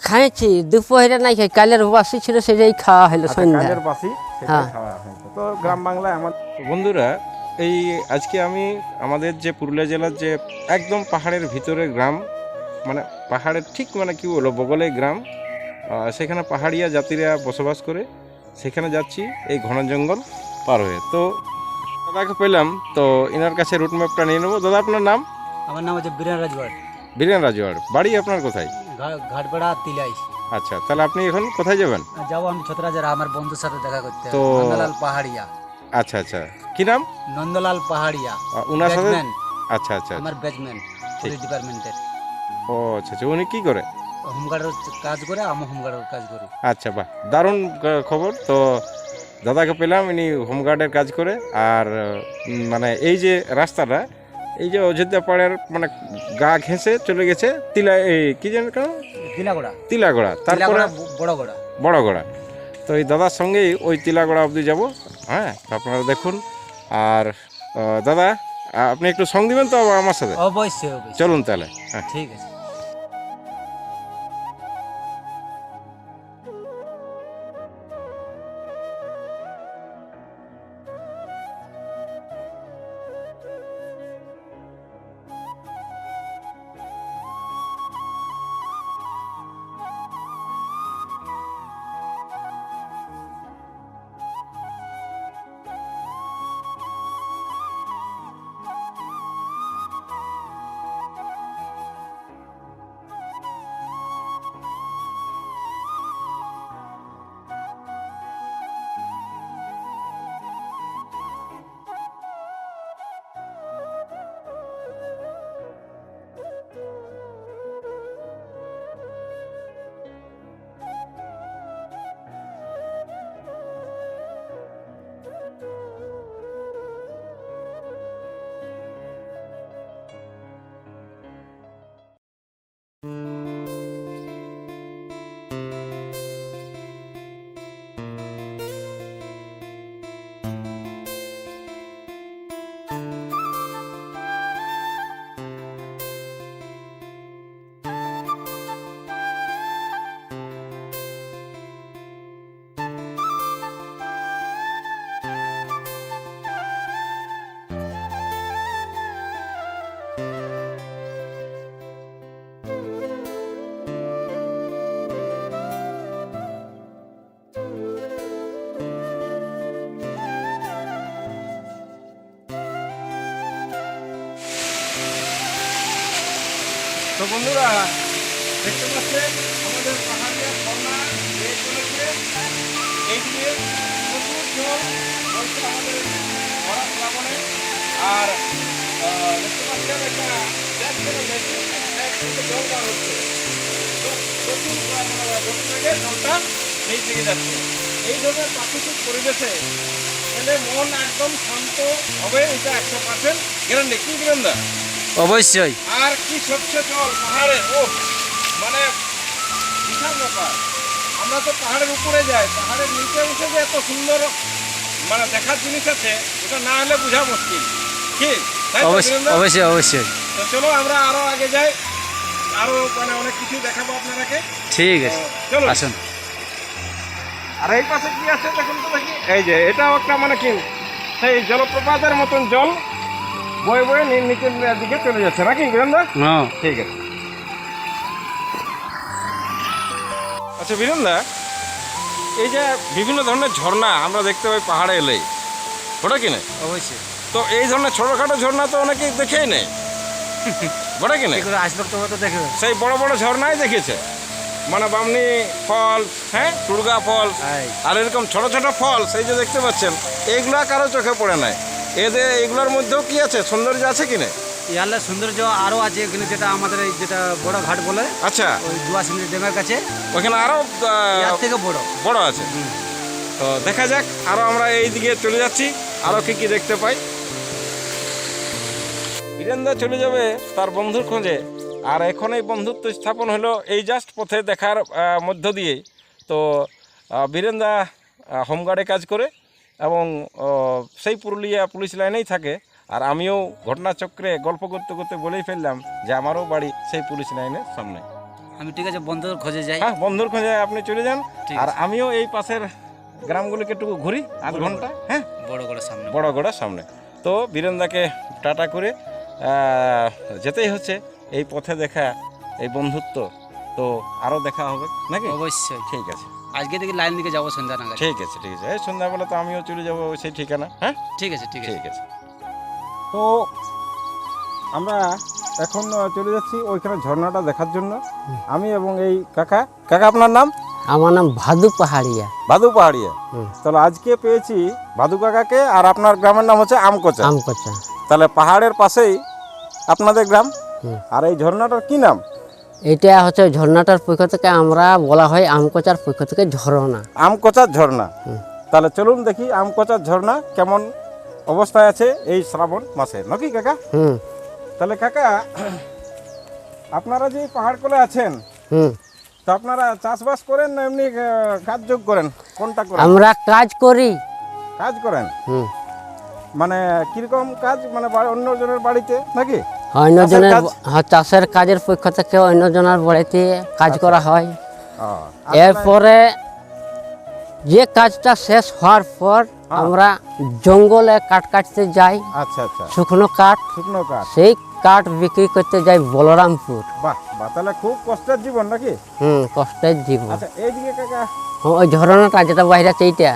খাইছি দুপুরে নাই খাই, কালের বাসি ছিল সেটাই খাওয়া হলো সন্ধ্যা। কালের বাসি সেটাই খাওয়া হয়েছে। তো গ্রাম বাংলায় আমার বন্ধুরা, এই আজকে আমি আমাদের যে পুরুলিয়া জেলার যে একদম পাহাড়ের ভিতরে গ্রাম, মানে পাহাড়ের ঠিক মানে কি বলবো বগলে গ্রাম, সেখানে পাহাড়িয়া জাতিরা বসবাস করে, সেখানে যাচ্ছি এই ঘন জঙ্গল পার হয়ে। তো দাদাকে পেলাম, তো এনার কাছে রুট ম্যাপটা নিয়ে নেবো। দাদা আপনার নাম? আমার নাম হচ্ছে বীরেন রাজওয়াড়। বীরেন রাজওয়াড়। বাড়ি আপনার কোথায়? ঘাটপাড়া তিলাই। আচ্ছা, তাহলে আপনি এখন কোথায় যাবেন? যাবো আমি ছত্রাজার আমার বন্ধুর সাথে দেখা করতে, তো নন্দলাল পাহাড়িয়া। আচ্ছা আচ্ছা, কি নাম? নন্দলাল পাহাড়িয়া উনার সাথে? ব্যাটসম্যান। আচ্ছা আচ্ছা, আমার ব্যাটসম্যান পুলিশ ডিপার্টমেন্টের। ও আচ্ছা আচ্ছা, উনি কি করে? হোমগার্ডের কাজ করে, আমি হোমগার্ডের কাজ করি। আচ্ছা, বাহ, দারুণ খবর। তো দাদাকে পেলাম, ইনি হোমগার্ডের কাজ করে। আর মানে এই যে রাস্তাটা, এই যে অযোধ্যা পাড়ার মানে গা ঘেঁষে চলে গেছে তিলা, এই কি জানেন কেন, তিলাগড়া। তিলাগড়া, তারপরে বড়গড়া। বড়গড়া। তো এই দাদার সঙ্গেই ওই তিলাগড়া অবধি যাব। হ্যাঁ, আপনারা দেখুন। আর দাদা, আপনি একটু সঙ্গ দিবেন তো আমার সাথে? অবশ্যই অবশ্যই, চলুন তাহলে। হ্যাঁ, ঠিক আছে। তো বন্ধুরা দেখতে পাচ্ছেন আমাদের পাহাড়িয়া ঝর্ণা বেয়ে চলেছে। এইদিকে প্রচুর জল বলছে আমাদের ভরা শ্রাবণে। আর দেখতে পাচ্ছেন একটা ট্যাপ থেকে মেশিন, ট্যাপ থেকে জল বার হচ্ছে। তো প্রচুর গতি থেকে জলটা এই দিকে যাচ্ছে। এই ধরনের প্রাকৃতিক পরিবেশে এলে মন একদম শান্ত হবে, এটা 100% গ্যারান্টি। কি গ্যারান্টি? অবশ্যই। আর কি স্বচ্ছ জল পাহাড়ে, ও মানে বিশাল ব্যাপার। আমরা তো পাহাড়ের উপরে যাই, পাহাড়ের নিচে উঠে যে এত সুন্দর মানে দেখার জিনিস আছে, এটা না হলে বোঝা মুশকিল। কি অবশ্যই অবশ্যই। তো চলো আমরা আরো আগে যাই, আরো মানে অনেক কিছু দেখাবো আপনারাকে। ঠিক আছে, চলো আসুন। আর এই পাশে কি আছে দেখুন তো দেখি। এই যে এটাও একটা মানে কি সেই জলপ্রপাতের মতন জল বয়ে বয়ে নিচের দিকে চলে যাচ্ছে নাকি বীরেন্দা? হ্যাঁ, ঠিক আছে। আচ্ছা বীরেন্দা, এই যে বিভিন্ন ধরনের ঝর্ণা আমরা দেখতে পাই পাহাড়ে এলেই, ওটা কি না? অবশ্যই। তো এই ধরনের ছোটোখাটো ঝর্ণা তো অনেকেই দেখেই নেই, ওটা কি না? আসবে তো দেখবে, সেই বড় বড় ঝর্ণাই দেখেছে, মানে বামনি ফলস, হ্যাঁ, টুরগা ফলস, আর এরকম ছোট ছোট ফলস এই যে দেখতে পাচ্ছেন, এইগুলো কারো চোখে পড়ে নাই। এদের এইগুলোর মধ্যেও কি আছে, সৌন্দর্য আছে কি না? ইয়ালে সৌন্দর্য আরো আছে এখানে, যেটা আমাদের এই যেটা বড় ঘাট বলে। আচ্ছা, ওই দুয়াশিনী ড্যামের কাছে ওখানে আরো এর থেকে বড় আছে। তো দেখা যাক, আরো আমরা এই দিকে চলে যাচ্ছি, আরো কি কি দেখতে পাই। বীরেন্দা চলে যাবে তার বন্ধুর খোঁজে, আর এখন এই বন্ধুত্ব স্থাপন হলো এই জাস্ট পথে দেখার মধ্য দিয়ে। তো বীরেন্দা হোমগার্ডে কাজ করে এবং সেই পুরুলিয়া পুলিশ লাইনেই থাকে। আর আমিও ঘটনাচক্রে গল্প করতে করতে বলেই ফেললাম যে আমারও বাড়ি সেই পুলিশ লাইনের সামনে। আমি ঠিক আছে বন্ধুর খোঁজে যাই। হ্যাঁ, বন্ধুর খোঁজে আপনি চলে যান। ঠিক আর আছে। আমিও এই পাশের গ্রামগুলিকে একটু ঘুরি আধ ঘন্টা। হ্যাঁ, বড় করে সামনে। বড়গড়ার সামনে। তো বীরেনদাকে টাটা করে যেতেই হচ্ছে। এই পথে দেখা এই বন্ধুত্ব তো আরও দেখা হবে নাকি? অবশ্যই। ঠিক আছে, আজকে থেকে লাইন দিকে যাবো সন্ধ্যা নাগাদ। ঠিক আছে, ঠিক আছে। এই সন্ধ্যাবেলা তো আমিও চলে যাবো সেই ঠিকানা। হ্যাঁ, ঠিক আছে, ঠিক আছে। ঠিক আছে। তো আমরা এখন চলে যাচ্ছি ওইখানে ঝর্ণাটা দেখার জন্য। আমি এবং এই কাকা। কাকা, আপনার নাম? আমার নাম ভাদু পাহাড়িয়া। ভাদু পাহাড়িয়া। হুম। তাহলে আজকে পেয়েছি ভাদু কাকাকে। আর আপনার গ্রামের নাম হচ্ছে আমকোচা। আমকচা। তাহলে পাহাড়ের পাশেই আপনাদের গ্রাম। হুম। আর এই ঝর্ণাটার কি নাম? এটা হচ্ছে ঝর্ণাটার পক্ষ থেকে আমরা বলা হয় আমকচার পক্ষ থেকে ঝর্ণা। আমকোচার ঝর্ণা। হুম। তাহলে চলুন দেখি আমকোচার ঝর্ণা কেমন অবস্থায় আছে এই শ্রাবণ মাসে, নাকি কাকা? হুম তাহলে কাকা, আপনারা যে পাহাড় কোলে আছেন, হুম। তো আপনারা চাষবাস করেন না এমনি কাজযোগ করেন? কোনটা করেন? আমরা কাজ করি। কাজ করেন? হুম। মানে কিরকম কাজ? মানে অন্যজনের বাড়িতে নাকি? অন্যজনের কাজ? চাষের কাজের পক্ষ থেকে অন্যজনের বাড়িতে কাজ করা হয়। আর এরপরে যে কাজটা শেষ হওয়ার পর আমরা জঙ্গলে কাঠ কাটতে যাই, আচ্ছা আচ্ছা, শুকনো কাঠ। শুকনো কাঠ। সেই কাঠ বিক্রি করতে যাই বলরামপুর। বাহ বাহ, তাহলে খুব কষ্টের জীবন নাকি? কষ্টের জীবন। আচ্ছা, এইদিকে কাকা, ওই ঝরনাটা যেটা বাইরে আছে এইটা,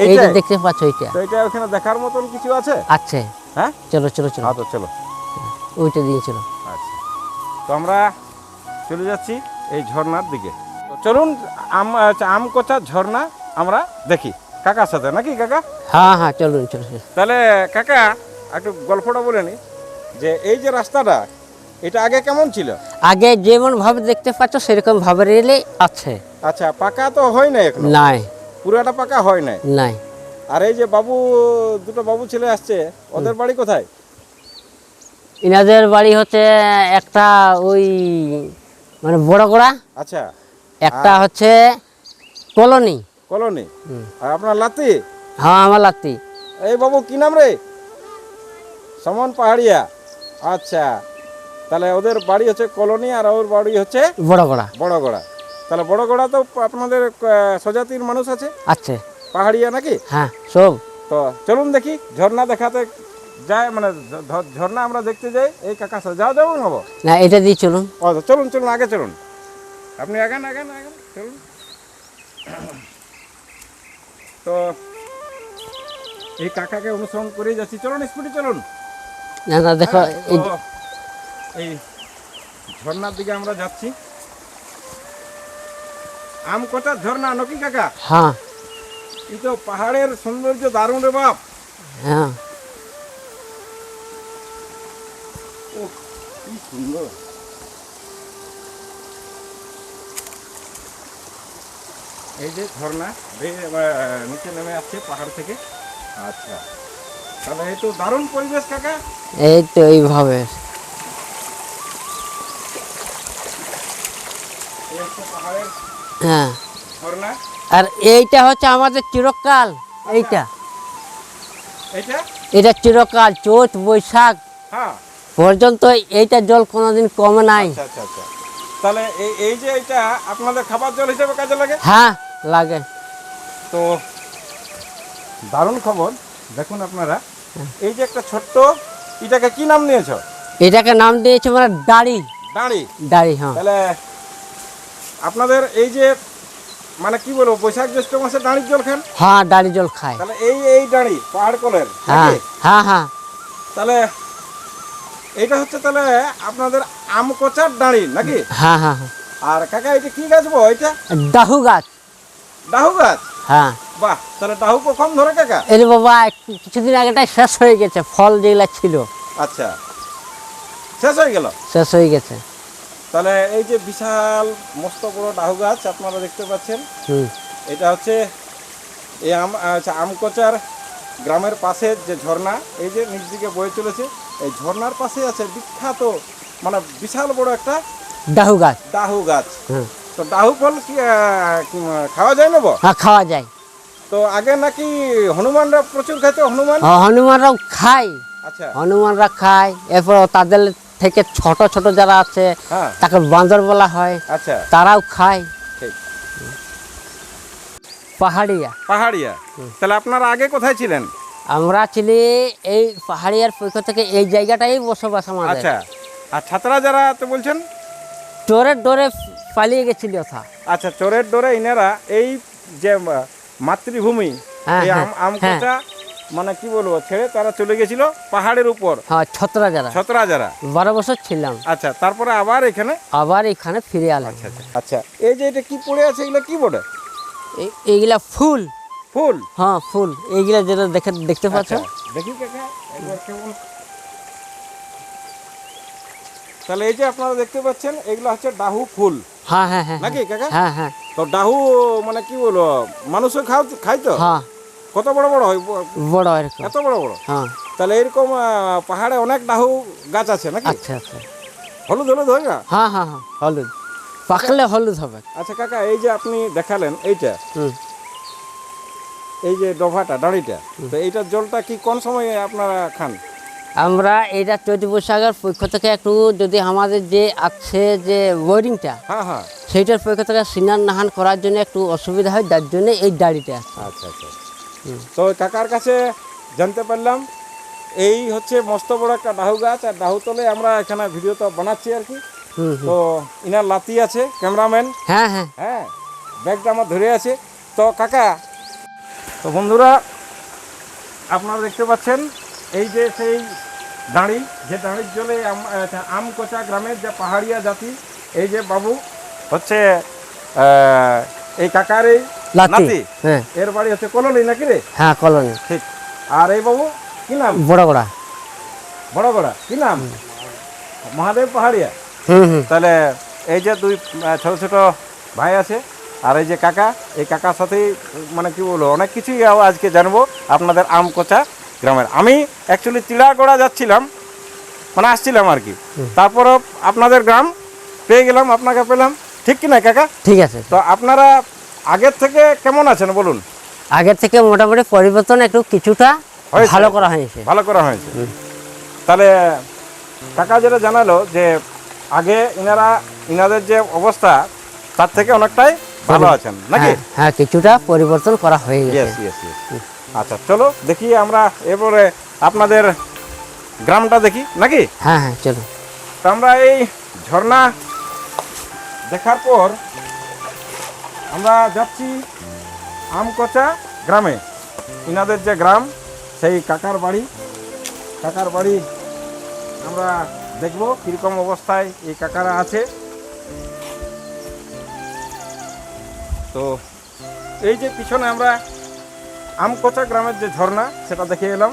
এইটা এইটাই? দেখতে পাচ্ছ এইটা তো এটা ওখানে দেখার মতন কিছু আছে? আছে। হ্যাঁ, চলো চলো চলো, হ্যাঁ, তো চলো। ওইটা দিয়েছিল। আচ্ছা, তো আমরা চলে যাচ্ছি এই ঝর্ণার দিকে। তো চলুন আমকোচা ঝর্ণা আমরা দেখি কাকার সাথে, নাকি কাকা? হ্যাঁ হ্যাঁ, চলুন চলুন। তাহলে কাকা একটু গল্পটা বলে নি, যে এই যে রাস্তাটা, এটা আগে কেমন ছিল? আগে যেমন ভাবে দেখতে পাচ্ছ সেরকম ভাবে রেলে আছে। আচ্ছা, পাকা তো হয় নাই এখন? নাই পুরাটা পাকা হয় নাই। নাই। আর এই যে দুটো বাবু ছেলে আসছে, ওদের বাড়ি কোথায়? ইনাদের বাড়ি হচ্ছে একটা ওই মানে বড়গোড়া, আচ্ছা, একটা হচ্ছে কলোনি। কলোনি। হুম। আর আপনার লাতি? হ্যাঁ, আমার লাত্তি। এই বাবু কি নাম রে? সমন পাহাড়িয়া। আচ্ছা, তাহলে ওদের বাড়ি হচ্ছে কলোনি আর ওর বাড়ি হচ্ছে বড়গোড়া। বড়গড়া। তাহলে বড়গড়া তো আপনাদের স্বজাতির মানুষ আছে, আছে। পাহাড়িয়া নাকি? হ্যাঁ, সব। তো চলুন দেখি ঝর্ণা দেখাতে যাই, মানে ঝর্ণা আমরা দেখতে যাই এই কাকার সাথে। যাবো নেবো না, এটা দিয়ে চলুন। ও, তো চলুন চলুন, আগে চলুন। আপনি আগান আগান আগান, চলুন। তো এই কাকাকে অনুসরণ করেই যাচ্ছি। চলুন, স্পিডে চলুন। না না, দেখো হ্যাঁ, এই তো এই ঝর্ণার দিকে আমরা যাচ্ছি। আমকোটার ঝর্ণা নাকি কাকা? হ্যাঁ এই তো পাহাড়ের সৌন্দর্য দারুণ রে বাপ। হ্যাঁ। ও, কি সুন্দর। এই যে ঝর্ণা নিচে নেমে আসছে পাহাড় থেকে। আচ্ছা, তাহলে এই তো দারুণ পরিবেশ কাকা। এই তো এইভাবে। এই হচ্ছে পাহাড়ের হ্যাঁ, ঝর্ণা। আর এইটা হচ্ছে আমাদের চিরকাল। এইটা এটা এটা চিরকাল চৈত বৈশাখ হ্যাঁ, পর্যন্ত এইটা জল কোনোদিন কমে নাই। আচ্ছা আচ্ছা আচ্ছা। তাহলে এই যে এটা আপনাদের খাবার জল হিসেবে কাজে লাগে? হ্যাঁ, লাগে। তো দারুণ খবর। দেখুন আপনারা, এই যে একটা ছোট্ট, এটাকে কি নাম নিয়েছো? এটাকে নাম দিয়েছে মানে দাড়ি। দাঁড়ি। দাড়ি, হ্যাঁ। তাহলে আপনাদের এই যে মানে কি বলবো, বৈশাখ জ্যৈষ্ঠ মাসে দাঁড়ির জল খান? হ্যাঁ, দাড়ি জল খায়। তাহলে এই দাঁড়ি পাহাড় কোলের হ্যাঁ নাকি? হ্যাঁ হ্যাঁ। তাহলে এইটা হচ্ছে তাহলে আপনাদের আমকোচার দাঁড়ি নাকি? হ্যাঁ হ্যাঁ হ্যাঁ। আর কাকা, এটা কি গাছ গো? এটা ডাহু গাছ। ডাহু গাছ। হ্যাঁ। বাহ, তাহলে ডাহু কখন ধরে কাকা? এর বাবা কিছুদিন আগেটাই শেষ হয়ে গেছে, ফল যেগুলা ছিল আচ্ছা, শেষ হয়ে গেল। শেষ হয়ে গেছে। তাহলে এই যে বিশাল মস্ত বড় ডাহু গাছ আপনারা দেখতে পাচ্ছেন, হুম। এটা হচ্ছে এই আমকোচার গ্রামের পাশে যে ঝর্ণা, এই যে নিচ দিকে বয়ে চলেছে, এই ঝর্ণার পাশে আছে বিখ্যাত মানে বিশাল বড় একটা ডাহু গাছ। ডাহু গাছ। হুম। তো ডাহু ফল কি খাওয়া যায় নেব? হ্যাঁ, খাওয়া যায়। তো আগে নাকি হনুমানরা প্রচুর খাইতো, হনুমান? হনুমানরাও খায়। আচ্ছা হনুমানরা খায়, এরপর তাদের থেকে ছোট ছোট যারা আছে হ্যাঁ তাকে বান্দর বলা হয়, আচ্ছা তারাও খায়। ঠিক। পাহাড়িয়া, পাহাড়িয়া, তাহলে আপনারা আগে কোথায় ছিলেন? আমরা ছিলি এই পাহাড়িয়ার পক্ষ থেকে এই জায়গাটাই বসবাস আমাদের। আচ্ছা, আর ছাত্রা যারা তো বলছেন চোরের ডরে পালিয়ে গেছিল ওথা। আচ্ছা, চোরের ডোরে ইনারা এই যে মাতৃভূমি হ্যাঁ, এই হ্যাঁ, আমকোচা মানে কি বলবো ছেড়ে তারা চলে গেছিল পাহাড়ের উপর, হ্যাঁ ছতরা যারা, ছতরা যারা। 12 বছর ছিলাম, আচ্ছা, তারপরে আবার এখানে। আবার এখানে ফিরে এলাম। আচ্ছা আচ্ছা আচ্ছা, এই যে এটা কি পড়ে আছে এগুলো কি বটে? এইগুলা ফুল, ফুল। হ্যাঁ ফুল, এইগুলা যেটা দেখতে পাচ্ছ। আচ্ছা, দেখি কাকা একবার কেমন। তাহলে এই যে আপনারা দেখতে পাচ্ছেন এগুলো হচ্ছে ডাহু ফুল হ্যাঁ হ্যাঁ হ্যাঁ নাকি কাকা? হ্যাঁ হ্যাঁ তো ডাহু মানে কি বলবো, মানুষও খাই তো? হ্যাঁ, কত বড় বড় হয়? বড় এরকম। এত বড় বড়? হ্যাঁ, তাহলে এরকম পাহাড়ে অনেক ডাহু গাছ আছে নাকি? আচ্ছা আচ্ছা, হলুদ হলুদ হয় না? হ্যাঁ হ্যাঁ হ্যাঁ, হলুদ, পাকলে হলুদ হবে। আচ্ছা কাকা, এই যে আপনি দেখালেন এইটা, হুম। এই যে ডভাটা দাঁড়িটা, তো এইটার জলটা কি কোন সময় আপনারা খান? আমরা এইটা চৈতি বৈশাখের পক্ষ থেকে একটু যদি আমাদের যে আছে যে বোরিংটা, হ্যাঁ হ্যাঁ, সেইটার পক্ষ থেকে স্নান নাহান করার জন্য একটু অসুবিধা হয়, যার জন্য এই দাড়িটা আছে। আচ্ছা আচ্ছা। তো কাকার কাছে জানতে পারলাম এই হচ্ছে মস্ত বড় একটা ডাহু গাছ, আর ডাহু তলে আমরা এখানে ভিডিও তো বানাচ্ছি আর কি। হুম হুম। তো ইনার লাতি আছে ক্যামেরাম্যান, হ্যাঁ হ্যাঁ, হ্যাঁ ব্যাগটা আমার ধরে আছে। তো কাকা, তো বন্ধুরা আপনারা দেখতে পাচ্ছেন এই যে সেই দাঁড়ি, যে দাঁড়ির জলে আমকোচা গ্রামের যে পাহাড়িয়া জাতি, এই যে বাবু হচ্ছে এই কাকার এই লাতি, নাতি, হ্যাঁ এর বাড়ি হচ্ছে কলোনি নাকি রে? হ্যাঁ কলোনি। ঠিক। আর এই বাবু কি নাম? বড় বড়া। বড় বড় কি নাম? মহাদেব পাহাড়িয়া। হুম হুম। তাহলে এই যে দুই ছোট ছোট ভাই আছে, আর এই যে কাকা, এই কাকার সাথেই মানে কি বলবো অনেক কিছুই আজকে জানবো আপনাদের আমকোচা গ্রামের। আমি অ্যাকচুয়ালি চিড়াগড়া যাচ্ছিলাম, মানে আসছিলাম আর কি, তারপরও আপনাদের গ্রাম পেয়ে গেলাম, আপনাকে পেলাম, ঠিক কি না কাকা? ঠিক আছে। তো আপনারা আগের থেকে কেমন আছেন বলুন? আগের থেকে মোটামুটি পরিবর্তন একটু কিছুটা হয়েছে? ভালো করা হয়েছে। ভালো করা হয়েছে। তাহলে কাকা যেটা জানালো যে আগে ইনাদের যে অবস্থা তার থেকে অনেকটাই ভালো আছেন নাকি? হ্যাঁ, হ্যাঁ কিছুটা পরিবর্তন করা হয়ে গেছে। Yes yes yes. আচ্ছা চলো দেখি আমরা এবারে আপনাদের গ্রামটা দেখি নাকি? হ্যাঁ হ্যাঁ চলো। তো আমরা এই ঝর্ণা দেখার পর আমরা যাচ্ছি আমকোচা গ্রামে, ইনাদের যে গ্রাম, সেই কাকার বাড়ি আমরা দেখব কীরকম অবস্থায় এই কাকারা আছে। তো এই যে পিছনে আমরা আমকোচা গ্রামের যে ঝর্ণা সেটা দেখে এলাম,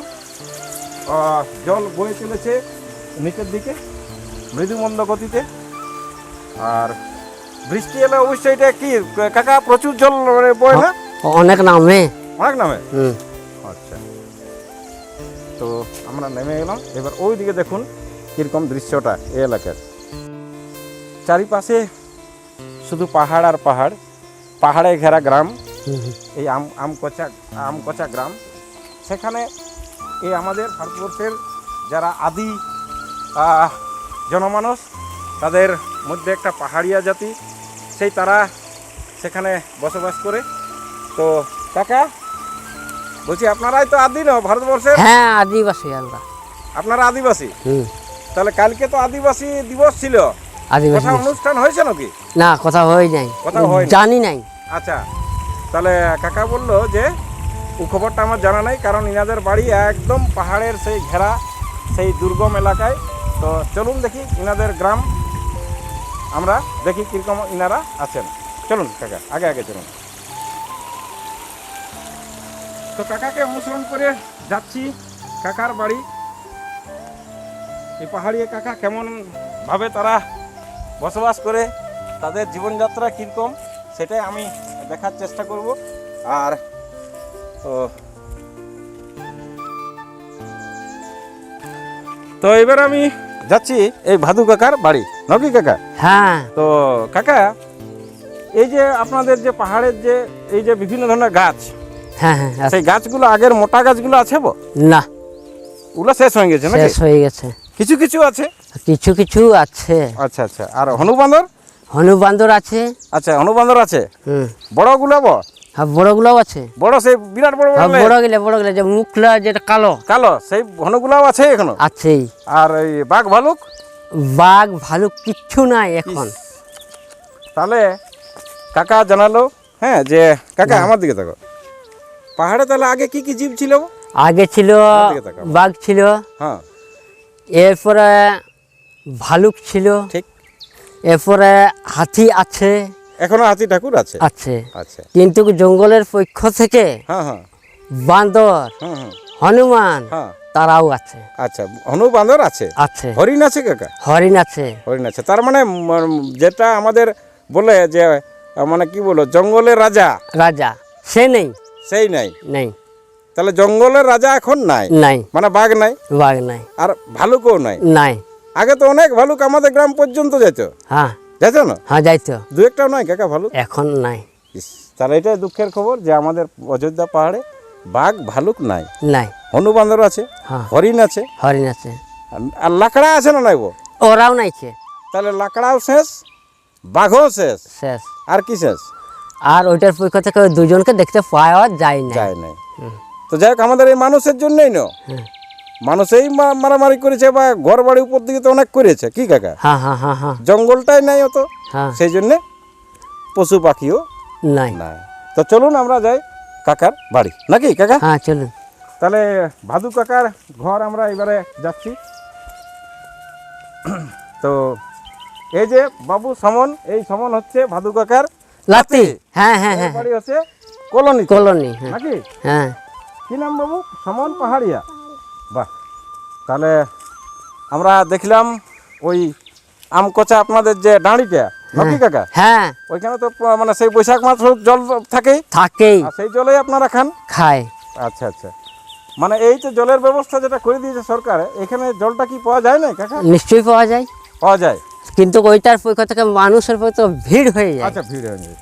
জল বয়ে চলেছে নিচের দিকে মৃদু মন্দ গতিতে, আর বৃষ্টি এলে অবশ্যই এটা কি কাকা প্রচুর জল বয় না? অনেক নামে। অনেক নামে? হুম। আচ্ছা, তো আমরা নেমে গেলাম। এবার ওই দিকে দেখুন কীরকম দৃশ্যটা এই এলাকার। চারিপাশে শুধু পাহাড় আর পাহাড়, পাহাড়ে ঘেরা গ্রাম, এই আমকোচা গ্রাম। সেখানে এই আমাদের ভারতবর্ষের যারা আদি জনমানুষ, তাদের মধ্যে একটা পাহাড়িয়া জাতি, সেই তারা সেখানে বসবাস করে। তো কাকা বলছি আপনারাই তো আদি না ভারতবর্ষের? হ্যাঁ আদিবাসী আমরা। আপনারা আদিবাসী? হুম। তাহলে কালকে তো আদিবাসী দিবস ছিল, আদিবাসী কোথাও অনুষ্ঠান হয়েছে নাকি? না, কথা হয় নাই, কোথাও হয়নি? জানি নাই। আচ্ছা, তাহলে কাকা বললো যে ও খবরটা আমার জানা নাই, কারণ ইনাদের বাড়ি একদম পাহাড়ের সেই ঘেরা, সেই দুর্গম এলাকায়। তো চলুন দেখি ইনাদের গ্রাম, আমরা দেখি কীরকম ইনারা আছেন। চলুন কাকা, আগে আগে চলুন। তো কাকাকে অনুসরণ করে যাচ্ছি কাকার বাড়ি। এই পাহাড়ি কাকা কেমন ভাবে তারা বসবাস করে, তাদের জীবনযাত্রা কীরকম সেটাই আমি দেখার চেষ্টা করব। আর তো এবার আমি যাচ্ছি এই ভাদু কাকার বাড়ি, নাকি কাকা? হ্যাঁ। তো কাকা এই যে আপনাদের যে পাহাড়ের যে এই যে বিভিন্ন ধরনের গাছ, হ্যাঁ হ্যাঁ আছে। সেই গাছগুলো আগের মোটা গাছগুলো আছে? না, ওগুলো শেষ হয়ে গেছে নাকি? শেষ হয়ে গেছে। কিছু কিছু আছে। কিছু কিছু আছে। আচ্ছা আচ্ছা, আর হনুবান্দর? হনুবান্দর আছে। আচ্ছা, হনুবান্দর আছে। হুম। বড় গুলাবো? হ্যাঁ, বড়গুলাও আছে। বড় সেই বিরাট বড় বড় হ্যাঁ, লেজ? বড় গেলে যে মুখলা যেটা কালো কালো সেই হনুগুলাও আছে এখনো? আছেই। আর এই বাঘ ভালুক? বাঘ ভালুক কিচ্ছু নাই এখন। ইস, তাহলে কাকা জানালো, হ্যাঁ, যে কাকা আমার দিকে দেখো, পাহাড়ে তাহলে আগে কি কি জীব ছিল? আগে ছিল আমার দিকে তাকাও। বাঘ ছিল, হ্যাঁ এরপরে ভালুক ছিল, ঠিক। এরপরে হাতি আছে। এখনো হাতি ঠাকুর আছে? আছে, আচ্ছা, কিন্তু জঙ্গলের পক্ষ থেকে হ্যাঁ হ্যাঁ বান্দর, হুম হুম হনুমান হ্যাঁ। তারাও আছে। আচ্ছা, হনুবান্দর আছে, আছে, হরিণ আছে কাকা? হরিণ আছে। হরিণ আছে, তার মানে যেটা আমাদের বলে যে মানে কি বলো জঙ্গলের রাজা, রাজা সে নেই। সেই নাই। নেই, তাহলে জঙ্গলের রাজা এখন নাই, নাই, মানে বাঘ নাই বাঘ নাই, আর ভালুকও নাই। নাই। আগে তো অনেক ভালুক আমাদের গ্রাম পর্যন্ত যেত, হ্যাঁ যেত না? হ্যাঁ, যাইতো। দু একটাও নয় কাকা ভালুক? এখন নাই। ইস, তাহলে এটাই দুঃখের খবর যে আমাদের অযোধ্যা পাহাড়ে বাঘ ভালুক নাই। নাই। হনুবান্দর আছে, হ্যাঁ, হরিণ আছে, হরিণ আছে। আর লাকড়া আছে না নাইব? ওরাও নাইছে। তাহলে লাকড়াও শেষ, বাঘও শেষ, শেষ। আর কি শেষ? আর ওইটার পক্ষ থেকে ওই দুজনকে দেখতে পাওয়া যায় না। যায় নাই। তো যাই হোক, আমাদের এই মানুষের জন্যই না, হ্যাঁ। মানুষই মারামারি করেছে বা ঘর বাড়ি উপর দিকে তো অনেক করেছে, কি কাকা? হ্যাঁ হ্যাঁ হ্যাঁ হ্যাঁ জঙ্গলটাই নাই অত, হ্যাঁ, সেই জন্যে পশু পাখিও নাই। নাই। তো চলুন আমরা যাই কাকার বাড়ি, নাকি কাকা? হ্যাঁ, চলুন। তাহলে ভাদু কাকার ঘর আমরা এবারে যাচ্ছি। তো এই যে বাবু সমন, এই সমন হচ্ছে ভাদু কাকার লাতি। হ্যাঁ হ্যাঁ এর হ্যাঁ, বাড়ি হচ্ছে কলোনি, কলোনি। হ্যাঁ নাকি? হ্যাঁ। কি নাম বাবু? সমন পাহাড়িয়া। বাহ, তাহলে আমরা দেখলাম ওই আমকোচা আপনাদের যে ডাঁড়িটা, নাকি কাকা? হ্যাঁ, ওইখানে তো মানে সেই বৈশাখ মাস জল থাকেই, থাকেই, আর সেই জলেই আপনারা খান? খায়। আচ্ছা আচ্ছা, মানে এই যে জলের ব্যবস্থা যেটা করে দিয়েছে সরকার, এখানে জলটা কি পাওয়া যায় না কাকা? নিশ্চয়ই পাওয়া যায়, পাওয়া যায়। কিন্তু ওইটার পক্ষ থেকে মানুষের পক্ষ থেকে ভিড় হয়ে যায়। আচ্ছা, ভিড় হয়ে যায়।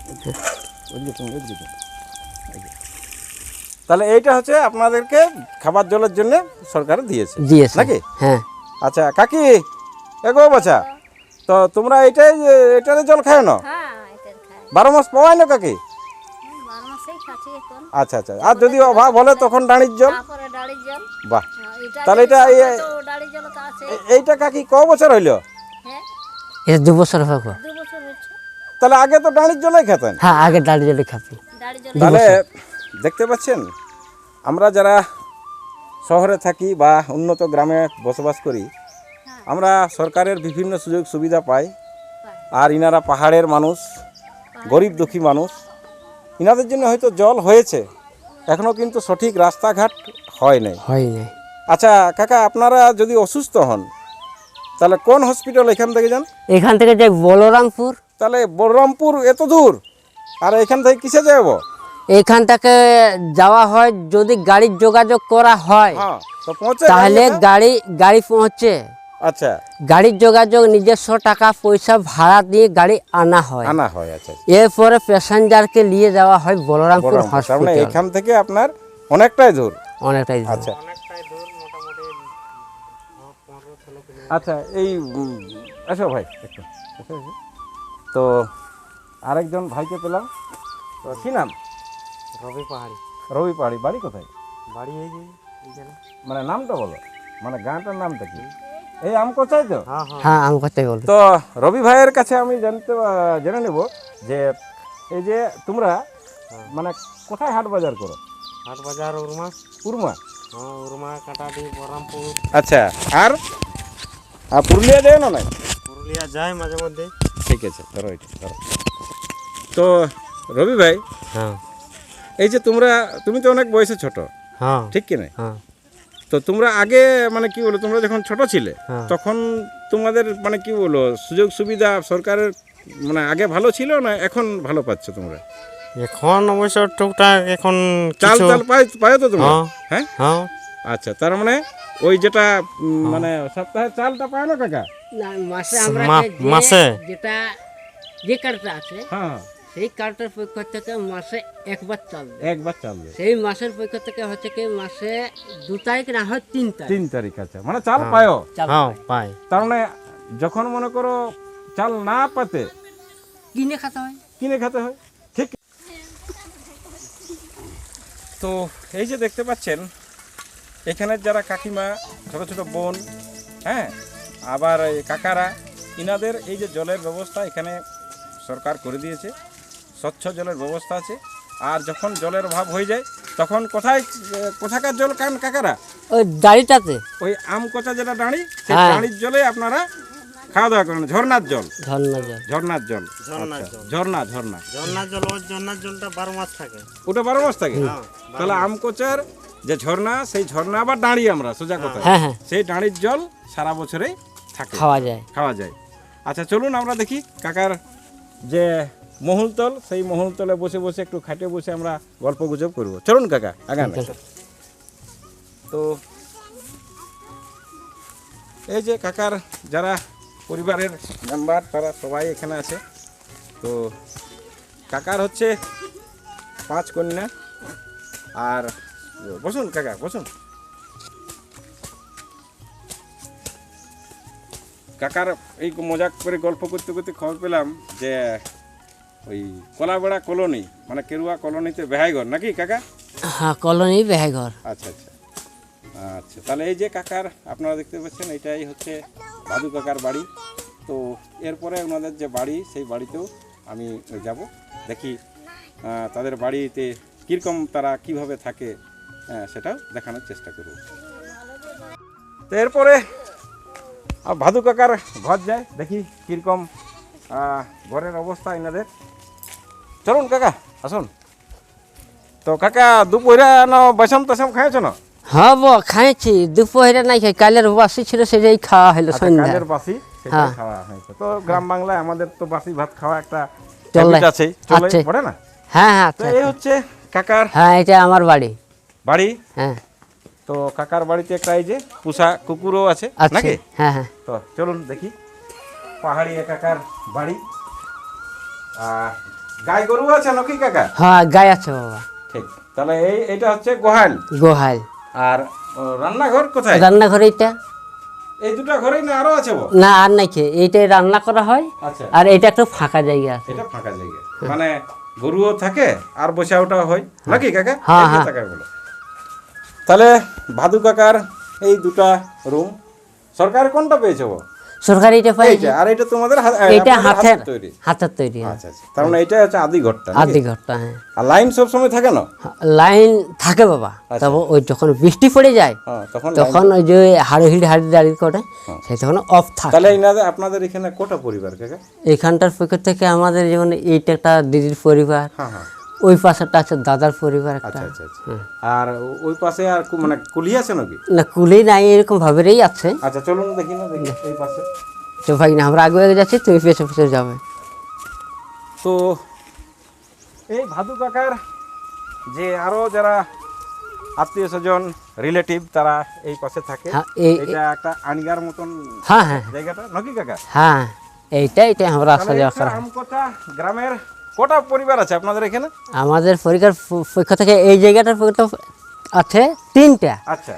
তাহলে এইটা হচ্ছে আপনাদেরকে খাবার জলের জন্য সরকার দিয়েছে, দিয়েছে নাকি? হ্যাঁ। আচ্ছা কাকি, এগো বাচ্চা, তো তোমরা এটারে জল খায় না? হ্যাঁ, এটার খাই। 12 মাস পাওয়ায় না কাকি? বারো মাসেই খাচ্ছি এখন। আচ্ছা আচ্ছা, আর যদি অভাব হলে তখন ডাঁড়ির জল? তারপরে ডাড়ির জল। বাহ, হ্যাঁ, তাহলে যদি এটা সরকার তো ডাড়ির জল তো আছে। এইটা কাকি ক বছর হইল? হ্যাঁ, এর 2 বছর হবে। 2 বছর হচ্ছে। তাহলে আগে তো ডাঁড়ির জলই খেতেন। হ্যাঁ, আগে দাঁড়িয়ে জলে খাবি। ডাড়ির জল তাহলে দেখতে পাচ্ছেন, আমরা যারা শহরে থাকি বা উন্নত গ্রামে বসবাস করি, আমরা সরকারের বিভিন্ন সুযোগ সুবিধা পাই, আর ইনারা পাহাড়ের মানুষ, গরিব দুঃখী মানুষ, ইনাদের জন্য হয়তো জল হয়েছে, এখনও কিন্তু সঠিক রাস্তাঘাট হয় নাই। হয় নাই। আচ্ছা কাকা, আপনারা যদি অসুস্থ হন তাহলে কোন হসপিটাল এখান থেকে যান? এখান থেকে যাই বলরামপুর। তাহলে বলরামপুর এত দূর, আর এখান থেকে কিসে যাব? এখান থেকে যাওয়া হয় যদি গাড়ির যোগাযোগ করা হয়, হ্যাঁ, তো পৌঁছে তাহলে গাড়ি গাড়ি পৌঁছে। আচ্ছা, গাড়ির যোগাযোগ নিজস্ব টাকা পয়সা ভাড়া দিয়ে গাড়ি আনা হয়। আনা হয়। আচ্ছা, এরপরে প্যাসেঞ্জারকে নিয়ে যাওয়া হয় বলরামপুর বলরামপুর, তার মানে হসপিটাল। এখান থেকে আপনার অনেকটাই দূর। অনেকটাই দূর। আচ্ছা আচ্ছা, এই আসো ভাই একটু, এসো, এসো। তো আরেকজন ভাইকে পেলাম, তো কি নাম? রবি পাহাড়ি। রবি পাহাড়ি, বাড়ি কোথায়? বাড়ি এই যে এইখানে। মানে নামটা বলো, মানে গাঁটার নামটা কি? এই আমকোচাই তো? হ্যাঁ হ্যাঁ। হ্যাঁ, আমি কথাই বলবো। তো রবি ভাইয়ের কাছে আমি জেনে নেব যে এই যে তোমরা মানে কোথায় হাট বাজার করো? হাট বাজার উরমা। উরমা? হ্যাঁ, উরমা, কাটাডি, বহরমপুর। আচ্ছা, আর পুরুলিয়া যায় না? নাই, পুরুলিয়া যায় মাঝে মধ্যে। ঠিক আছে, ধরো এটা ধরো। তো রবি ভাই, হ্যাঁ এই যে তুমি তো অনেক বয়সে ছোট, হ্যাঁ ঠিক কি না? হ্যাঁ। তো তোমরা আগে মানে কি বলো, তোমরা যখন ছোট ছিলে হ্যাঁ। তখন তোমাদের মানে কি বলো সুযোগ সুবিধা সরকারের মানে আগে ভালো ছিল না এখন ভালো পাচ্ছ তোমরা? এখন অবশ্য টুকটাক এখন চাল কিছু- চাল পায় তো তোমরা? হ্যাঁ। হ্যাঁ, হ্যাঁ আচ্ছা, তার মানে ওই যেটা মানে সপ্তাহে চালটা পায় না কাকা? না, মাসে মাসে যেটা যে কার্ডটা আছে হ্যাঁ, সেই কার্ডটার পক্ষ থেকে মাসে একবার চাল দেয়। একবার চাল দেয় সেই মাসের পক্ষ থেকে হচ্ছে কি মাসে 2 তারিখ না হয় 3 তারিখ 3 তারিখ। আচ্ছা, মানে চাল পায়ও। চাল হ্যাঁ পায়। পাই। তার মানে যখন মনে করো চাল না পাতে কিনে খেতে হয়। কিনে খেতে হয়, ঠিক। তো এই যে দেখতে পাচ্ছেন এখানের যারা কাকিমা, ছোট ছোট বোন, হ্যাঁ, আবার এই কাকারা, ইনাদের এই যে জলের ব্যবস্থা এখানে সরকার করে দিয়েছে, স্বচ্ছ জলের ব্যবস্থা আছে। আর যখন জলের অভাব হয়ে যায় তখন কোথাকার জল খান কাকারা? ওই দাড়িটাতে ওই আম কচা যেটা দাঁড়ি, সেই হ্যাঁ। দাঁড়ির জলে আপনারা খাওয়া দাওয়া করেন। ঝর্ণার জল, ঝর্ণা জল। ঝর্ণার জল, আচ্ছা, ঝর্ণা ঝর্ণার জলটা 12 মাস থাকে। ওটা 12 মাস থাকে। তাহলে আম কোচার যে ঝর্ণা, সেই ঝর্ণা আবার দাঁড়ি, আমরা সোজা কথা, হ্যাঁ হ্যাঁ সেই দাঁড়ির জল সারা বছরেই থাকে, খাওয়া যায়। খাওয়া যায়। আচ্ছা, চলুন আমরা দেখি কাকার যে মহুলতল, সেই মহুলতলে বসে বসে একটু খাটে বসে আমরা গল্প গুজব করবো। চলুন কাকা, আগান। তো এই যে কাকার যারা পরিবারের মেম্বার, তারা সবাই এখানে আছে। তো কাকার হচ্ছে 5 কন্যা। আর বসুন কাকা, বসুন। কাকার এই মজা করে গল্প করতে করতে খবর পেলাম যে ওই কলাবেড়া কলোনি, মানে কেরুয়া কলোনিতে বেহাইঘর নাকি কাকা? হ্যাঁ, কলোনি বেহাইঘর। আচ্ছা আচ্ছা আচ্ছা, তাহলে এই যে কাকার আপনারা দেখতে পাচ্ছেন, এটাই হচ্ছে ভাদু কাকার বাড়ি। তো এরপরে ওনাদের যে বাড়ি, সেই বাড়িতেও আমি যাব, দেখি তাদের বাড়িতে কীরকম, তারা কিভাবে থাকে, সেটাও দেখানোর চেষ্টা করব। তো এরপরে ভাদু কাকার ঘর যায়, দেখি কীরকম ঘরের অবস্থা এনাদের। চলুন কাকা, আসুন। তো কাকা দুপুরে বেসম টেসম খাইছো না? হ্যাঁ খাইছি, দুপুরে নাই খাই, কালের বাসি ছিল সেটাই খাওয়া হলো সন্ধ্যা। কালের বাসি সেটাই হ্যাঁ। খাওয়া হয়েছে। তো গ্রাম বাংলায় আমাদের তো বাসি ভাত খাওয়া একটা চলে। habit আছেই, চলে আছে। পড়ে না? হ্যাঁ হ্যাঁ তো আচ্ছা এই হচ্ছে কাকার হ্যাঁ, এটা আমার বাড়ি। বাড়ি। হ্যাঁ তো কাকার বাড়িতে একটা এই যে পোষা কুকুরও আছে আচ্ছা নাকি? হ্যাঁ হ্যাঁ তো চলুন দেখি পাহাড়ি কাকার বাড়ি। গাই গরু আছে নাকি কাকা? হ্যাঁ, গাই আছে বাবা। ঠিক, তাহলে এইটা হচ্ছে গোহাল। গোহাল। আর রান্নাঘর কোথায়? রান্নাঘর এইটা এই দুটো ঘরেই না আরো আছে? না, আর নাই খেয়ে এইটাই রান্না করা হয়। আচ্ছা, আর এটা একটু ফাঁকা জায়গা আছে। এটা ফাঁকা জায়গা, মানে গরুও থাকে আর বসে ওটা হয় নাকি কাকা? হ্যাঁ, এই যে হ্যাঁ। তাকায় বলে। তাহলে ভাদু কাকার এই দুটা রুম সরকার কোনটা পেয়েছে? সরকারি এটা পাই। এইটা, আর এটা তোমাদের এটা আপনাদের হাতের তৈরি? হাতের তৈরি। আচ্ছা আচ্ছা, তার মানে এটা হচ্ছে আদি ঘরটা নাকি? আদি ঘরটা। হ্যাঁ, আর লাইন সব সময় থাকে না? লাইন থাকে বাবা। তবে ওই যখন বৃষ্টি পড়ে যায় হ্যাঁ, তখন তখন ওই যে হাড়ি দাঁড়িয়ে করে, সেই তখন অফ থাকে। তাহলে আপনাদের এখানে কটা পরিবার কাকা? এইখানটার পক্ষ থেকে আমাদের যেমন এইটা একটা দিদির পরিবার, হ্যাঁ হ্যাঁ, ওই পাশেটা আছে দাদার পরিবার একটা। আচ্ছা আচ্ছা আচ্ছা। আর ওই পাশে আর মানে কুলি আছে নাকি? না, কুলি নাই, এরকম ভাবেই আছে। আচ্ছা, চলুন দেখি না, দেখি এই পাশে। তো ভাই না, আমরা আগে আগে যাচ্ছি, তুমি পেছনে পেছনে যাবে। তো এই ভাদু কাকার যে আরো যারা আত্মীয় স্বজন রিলেটিভ, তারা এই পাশে থাকে। হ্যাঁ, এটা একটা আনিগার মতন হ্যাঁ হ্যাঁ জায়গাটা নাকি কাকা? হ্যাঁ, এইটাই আমরা আসা তাহলে যাওয়া একটা করা হয়। আমকোচা গ্রামের কটা পরিবার আছে আপনাদের এখানে? আমাদের পরিবার পক্ষ থেকে এই জায়গাটার পক্ষ আছে 3টা, আচ্ছা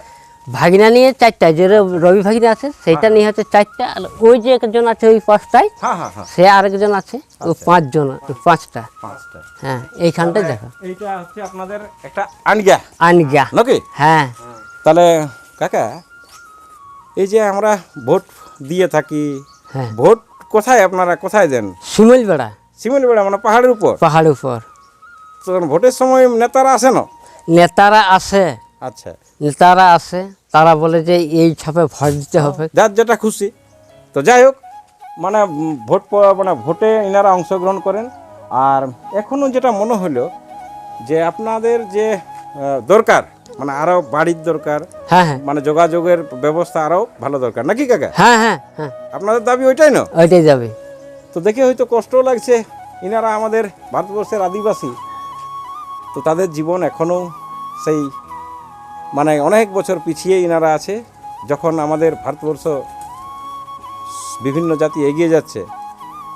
ভাগিনা নিয়ে 4টা, যে রবি ভাগিনা আছে সেইটা নিয়ে হচ্ছে 4টা, আর ওই যে একজন আছে ওই 5টায়, হ্যাঁ হ্যাঁ হ্যাঁ, সে আরেকজন আছে, ও 5 জন, 5টা। 5টা। হ্যাঁ, এইখানটায় দেখো এইটা হচ্ছে আপনাদের একটা আনিগা আনগা। নাকি? হ্যাঁ তাহলে কাকা এই যে আমরা ভোট দিয়ে থাকি, হ্যাঁ, ভোট কোথায় আপনারা কোথায় দেন? শিমুল বেড়া, শিমুলবেড়া, মানে পাহাড়ের উপর? পাহাড়ের উপর। তখন ভোটের সময় নেতারা আসে না? নেতারা আসে, আচ্ছা, নেতারা আসে, তারা বলে যে এই ছাপে ভোট দিতে হবে। যার যেটা খুশি। তো যাই হোক, মানে মানে ভোটে এনারা অংশগ্রহণ করেন। আর এখনও যেটা মনে হলো যে আপনাদের যে দরকার, মানে আরও বাড়ির দরকার, হ্যাঁ হ্যাঁ মানে যোগাযোগের ব্যবস্থা আরও ভালো দরকার নাকি কাকা? হ্যাঁ হ্যাঁ হ্যাঁ, আপনাদের দাবি ওইটাই না? ওইটাই যাবে। তো দেখে হয়তো কষ্টও লাগছে, ইনারা আমাদের ভারতবর্ষের আদিবাসী, তো তাদের জীবন এখনও সেই মানে অনেক বছর পিছিয়ে ইনারা আছে। যখন আমাদের ভারতবর্ষ বিভিন্ন জাতি এগিয়ে যাচ্ছে,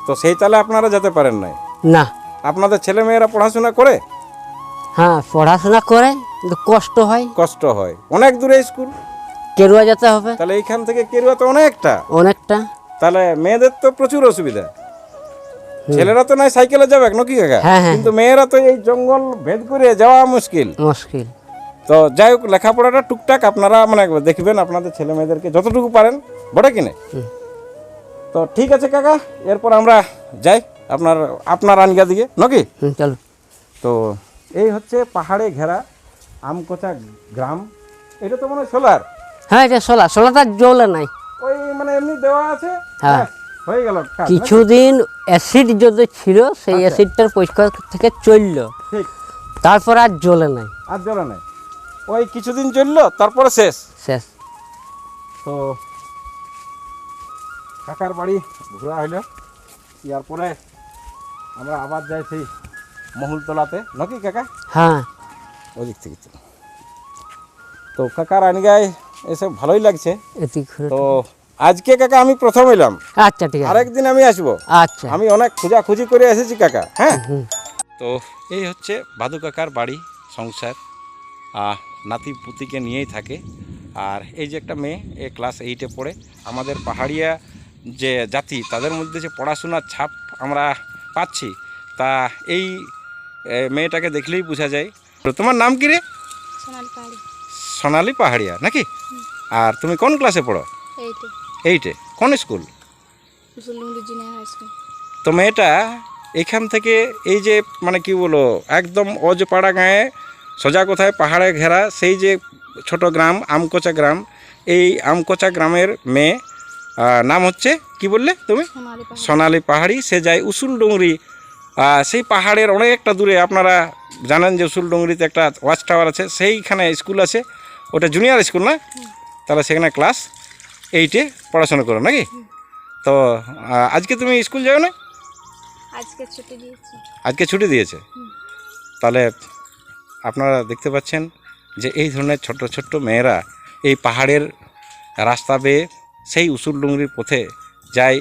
তো সেই তালে আপনারা যেতে পারেন নাই। না, আপনাদের ছেলেমেয়েরা পড়াশোনা করে? হ্যাঁ পড়াশোনা করে, কিন্তু কষ্ট হয়, কষ্ট হয়, অনেক দূরে স্কুল, কেরুয়া যেতে হবে তাহলে এইখান থেকে কেরুয়া তো অনেকটা, অনেকটা। তাহলে মেয়েদের তো প্রচুর অসুবিধা। ছেলেরা তো নাই সাইকেলে যাবে নাকি কাকা, হ্যাঁ, হ্যাঁ। কিন্তু মেয়েরা তো এই জঙ্গল ভেদ করে যাওয়া মুশকিল। মুশকিল। তো যাই হোক, লেখাপড়াটা টুকটাক আপনারা মানে দেখবেন আপনাদের ছেলে মেয়েদেরকে যতটুকু পারেন, বটে কিনে। তো ঠিক আছে কাকা, এরপর আমরা যাই আপনার আনগা দিকে নাকি। চলো। তো এই হচ্ছে পাহাড়ে ঘেরা আমকোচা গ্রাম। এটা তো মনে হয় সোলার, হ্যাঁ এটা সোলাটা জ্বলে নাই। ওই মানে এমনি দেওয়া আছে, হ্যাঁ। ব্যাস, হয়ে গেল কাজ, নাকি? কিছুদিন অ্যাসিড যদি ছিল, সেই আচ্ছা। অ্যাসিডটার পরিষ্কার থেকে চললো, ঠিক, তারপর আর জ্বলে নাই, আর জ্বলে নাই, ওই কিছুদিন চললো তারপরে শেষ। শেষ। তো কাকার বাড়ি ঘোরা হইল, এরপরে আমরা আবার যাই সেই মহুলতলাতে নাকি কাকা, হ্যাঁ ওই দিক থেকে। তো কাকার আনগায় এসে ভালোই লাগছে। এদিক ঘুরে। তো আজকে কাকা আমি প্রথম এলাম, আচ্ছা ঠিক আছে। আরেকদিন আমি আসবো। আচ্ছা। আমি অনেক খোঁজাখুঁজি করে এসেছি কাকা। হ্যাঁ, হুম। তো এই হচ্ছে ভাদু কাকার বাড়ি, সংসার, নাতি পুতিকে নিয়েই থাকে। আর এই যে একটা মেয়ে, এ ক্লাস 8-এ পড়ে। আমাদের পাহাড়িয়া যে জাতি, তাদের মধ্যে যে পড়াশোনার ছাপ আমরা পাচ্ছি, তা এই মেয়েটাকে দেখলেই বোঝা যায়। তো তোমার নাম কি রে? সোনালি পাহাড়ি। সোনালি পাহাড়িয়া নাকি? আর তুমি কোন ক্লাসে পড়ো? 8-এ। কোন স্কুল? মুসলমানদের জুনিয়র হাই স্কুল। তো মেয়েটা এখান থেকে এই যে মানে কি বলো, একদম অজপাড়া গায়ে সোজা কোথায় পাহাড়ে ঘেরা সেই যে ছোট গ্রাম আমকোচা গ্রাম, এই আমকোচা গ্রামের মেয়ে, নাম হচ্ছে কি বললে তুমি? সোনালি পাহাড়ি। সোনালি পাহাড়ি। সে যায় উসুলডুংরি, সেই পাহাড়ের অনেকটা দূরে। আপনারা জানেন যে উসুলডুংরিতে একটা ওয়াচ টাওয়ার আছে, সেইখানে স্কুল আছে, ওটা জুনিয়র স্কুল না? তাহলে সেখানে ক্লাস 8-এ পড়াশোনা করো নাকি? তো আজকে তুমি স্কুল যাও না? আজকে ছুটি দিয়েছি। আজকে ছুটি দিয়েছে। তাহলে আপনারা দেখতে পাচ্ছেন যে এই ধরনের ছোট্ট ছোট্ট মেয়েরা এই পাহাড়ের রাস্তা বেয়ে সেই উসুলডুংরির পথে যায়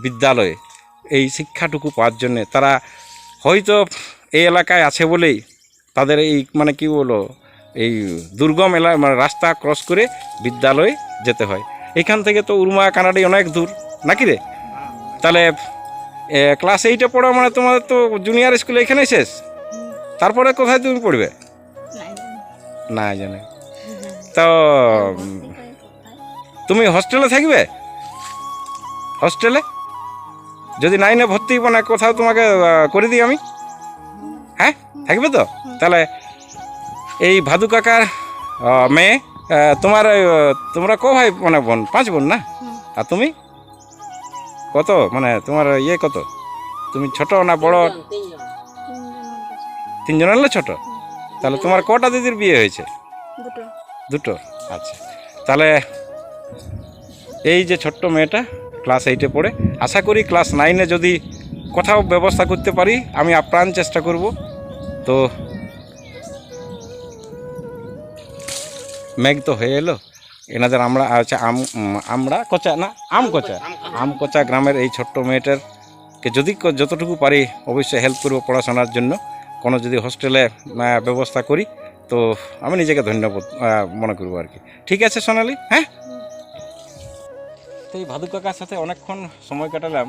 বিদ্যালয়ে এই শিক্ষাটুকু পাওয়ার জন্যে। তারা হয়তো এই এলাকায় আছে বলেই তাদের এই মানে কি বলো, এই দুর্গম মানে রাস্তা ক্রস করে বিদ্যালয়ে যেতে হয়। এখান থেকে তো উরমা কানাডি অনেক দূর নাকি রে? তাহলে ক্লাস 8-এ পড়া মানে তোমাদের তো জুনিয়র স্কুলে এখানেই শেষ। তারপরে কোথায় তুমি পড়বে? না জানে। তো তুমি হোস্টেলে থাকবে? হোস্টেলে যদি 9-এ ভর্তি মানে কোথাও তোমাকে করে দিই আমি, হ্যাঁ থাকবে তো? তাহলে এই ভাদু কাকার মেয়ে, তোমরা ক ভাই মানে বোন? 5 বোন না? আর তুমি কত, মানে তোমার ইয়ে কত? তুমি ছোট না বড়? 3 জন হলে ছোট। তাহলে তোমার কটা দিদির বিয়ে হয়েছে? দুটো। আচ্ছা, তাহলে এই যে ছোট্ট মেয়েটা ক্লাস 8-এ পড়ে, আশা করি ক্লাস 9-এ যদি কোথাও ব্যবস্থা করতে পারি আমি আপ্রাণ চেষ্টা করব। তো মেঘ তো হয়ে এলো। এনাদের আমরা আছে আমকোচা গ্রামের এই ছোট্ট মেয়েটারকে যদি যতটুকু পারি অবশ্যই হেল্প করব পড়াশোনার জন্য। কোনো যদি হোস্টেলে ব্যবস্থা করি তো আমি নিজেকে ধন্যবাদ মনে করবো আর কি। ঠিক আছে সোনালি, হ্যাঁ। তো এই ভাদু কাকার সাথে অনেকক্ষণ সময় কাটালাম।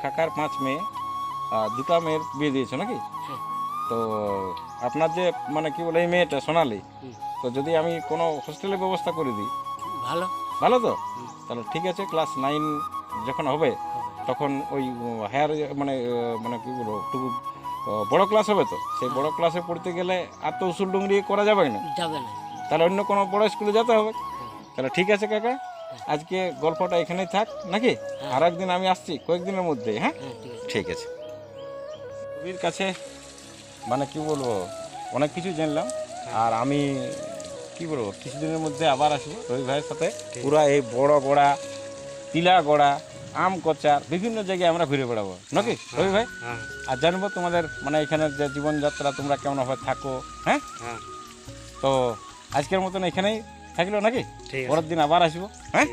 কাকার 5 মেয়ে, 2টা মেয়ের বিয়ে দিয়েছো নাকি? তো আপনার যে মানে কি বলে এই মেয়েটা সোনালি, তো যদি আমি কোনো হোস্টেলের ব্যবস্থা করে দিই, ভালো তো? তাহলে ঠিক আছে, ক্লাস 9 যখন হবে তখন ওই হায়ার মানে কি বলবো, একটু বড় ক্লাস হবে, তো সেই বড় ক্লাসে পড়তে গেলে আর তো উসুলডুংরি করা যাবে না, তাহলে অন্য কোনো বড় স্কুলে যেতে হবে। তাহলে ঠিক আছে কাকা, আজকে গল্পটা এখানেই থাক নাকি? আর একদিন আমি আসছি কয়েকদিনের মধ্যে, হ্যাঁ ঠিক আছে। কবির কাছে মানে কি বলবো, অনেক কিছু জানলাম। আর আমি কি বলবো, কিছুদিনের মধ্যে আবার আসবো রবি ভাইয়ের সাথে। পুরা এই বড় গড়া, টিলাগড়া, আমকোচার বিভিন্ন জায়গায় আমরা ঘুরে বেড়াবো নাকি রবি ভাই? আর জানবো তোমাদের মানে এখানের যে জীবনযাত্রা, তোমরা কেমনভাবে থাকো। হ্যাঁ, তো আজকের মতন এখানেই থাকলো নাকি? পরের দিন আবার আসবো। হ্যাঁ।